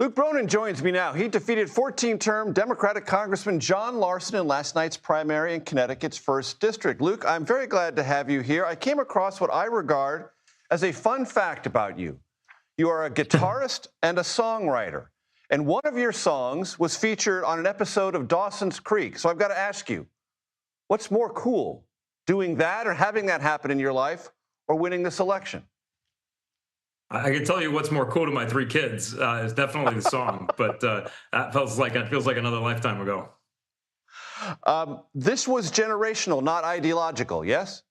Luke Bronin joins me now. He defeated 14-term Democratic Congressman John Larson in last night's primary in Connecticut's 1st District. Luke, I'm very glad to have you here. I came across what I regard as a fun fact about you. You are a guitarist and a songwriter, and one of your songs was featured on an episode of Dawson's Creek. So I've got to ask you, what's more cool, doing that or having that happen in your life, or winning this election? I can tell you what's more cool to my 3 kids. It's definitely the song, but that feels like another lifetime ago. This was generational, not ideological, yes?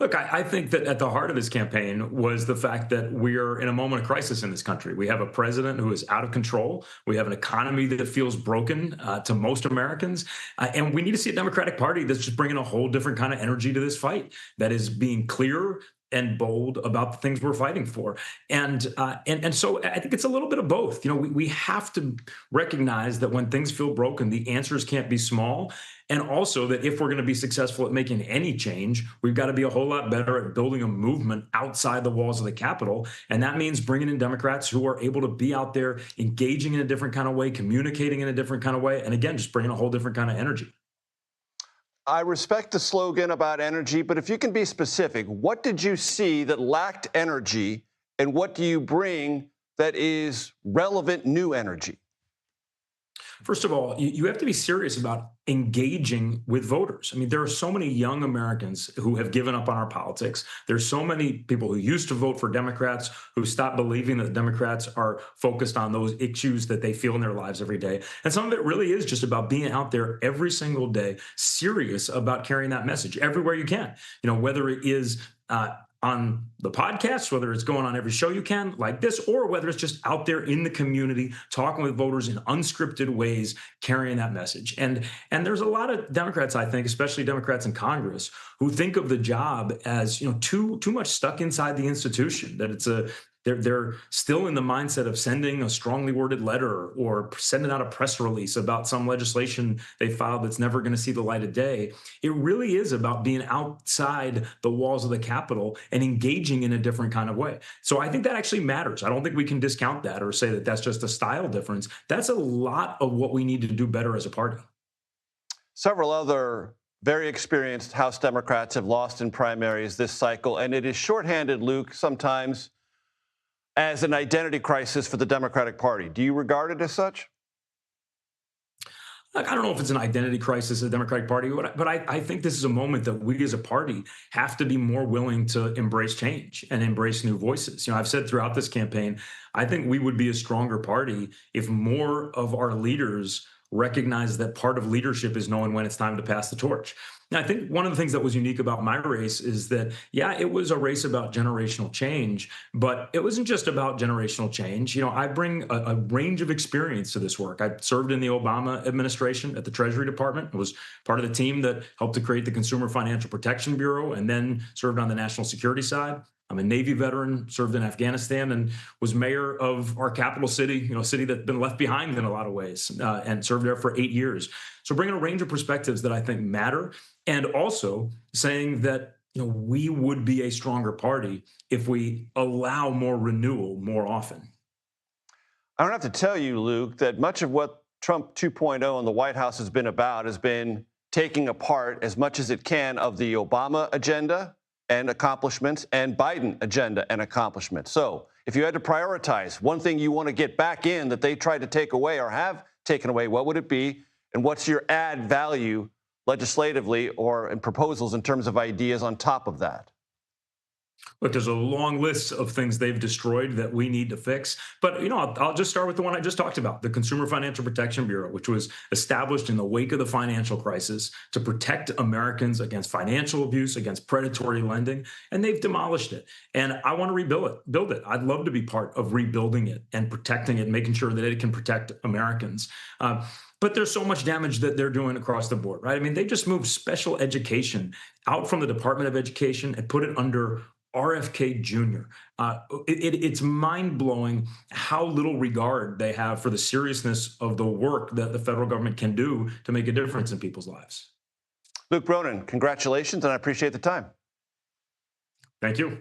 Look, I think that at the heart of this campaign was the fact that we're in a moment of crisis in this country. We have a president who is out of control. We have an economy that feels broken to most Americans. And we need to see a Democratic Party that's just bringing a whole different kind of energy to this fight, that is being clear and bold about the things we're fighting for. And so I think it's a little bit of both. You know, we have to recognize that when things feel broken, the answers can't be small. And also that if we're going to be successful at making any change, we've got to be a whole lot better at building a movement outside the walls of the Capitol. And that means bringing in Democrats who are able to be out there, engaging in a different kind of way, communicating in a different kind of way. And again, just bringing a whole different kind of energy. I respect the slogan about energy, but if you can be specific, what did you see that lacked energy, and what do you bring that is relevant new energy? First of all, you have to be serious about engaging with voters. I mean, there are so many young Americans who have given up on our politics. There's so many people who used to vote for Democrats who stopped believing that Democrats are focused on those issues that they feel in their lives every day. And some of it really is just about being out there every single day, serious about carrying that message everywhere you can. You know, whether it is on the podcast, whether it's going on every show you can like this, or whether it's just out there in the community, talking with voters in unscripted ways, carrying that message. And there's a lot of Democrats, I think, especially Democrats in Congress, who think of the job as, you know, too much stuck inside the institution, that it's they're still in the mindset of sending a strongly worded letter or sending out a press release about some legislation they filed that's never going to see the light of day. It really is about being outside the walls of the Capitol and engaging in a different kind of way. So I think that actually matters. I don't think we can discount that or say that that's just a style difference. That's a lot of what we need to do better as a party. Several other very experienced House Democrats have lost in primaries this cycle, and it is shorthanded, Luke, sometimes as an identity crisis for the Democratic Party. Do you regard it as such? I don't know if it's an identity crisis of the Democratic Party, but I think this is a moment that we as a party have to be more willing to embrace change and embrace new voices. You know, I've said throughout this campaign, I think we would be a stronger party if more of our leaders recognize that part of leadership is knowing when it's time to pass the torch. Now, I think one of the things that was unique about my race is that, yeah, it was a race about generational change, but it wasn't just about generational change. You know, I bring a range of experience to this work. I served in the Obama administration at the Treasury Department. I was part of the team that helped to create the Consumer Financial Protection Bureau and then served on the national security side. I'm a Navy veteran, served in Afghanistan, and was mayor of our capital city, you know, a city that's been left behind in a lot of ways, and served there for 8 years. So bringing a range of perspectives that I think matter, and also saying that, you know, we would be a stronger party if we allow more renewal more often. I don't have to tell you, Luke, that much of what Trump 2.0 and the White House has been about has been taking apart as much as it can of the Obama agenda and accomplishments and Biden agenda and accomplishments. So if you had to prioritize one thing you want to get back in that they tried to take away or have taken away, what would it be? And what's your add value legislatively or in proposals in terms of ideas on top of that? Look, there's a long list of things they've destroyed that we need to fix. But, you know, I'll just start with the one I just talked about, the Consumer Financial Protection Bureau, which was established in the wake of the financial crisis to protect Americans against financial abuse, against predatory lending, and they've demolished it. And I want to build it. I'd love to be part of rebuilding it and protecting it and making sure that it can protect Americans. But there's so much damage that they're doing across the board, right? I mean, they just moved special education out from the Department of Education and put it under RFK Jr. It's mind-blowing how little regard they have for the seriousness of the work that the federal government can do to make a difference in people's lives. Luke Bronin, congratulations, and I appreciate the time. Thank you.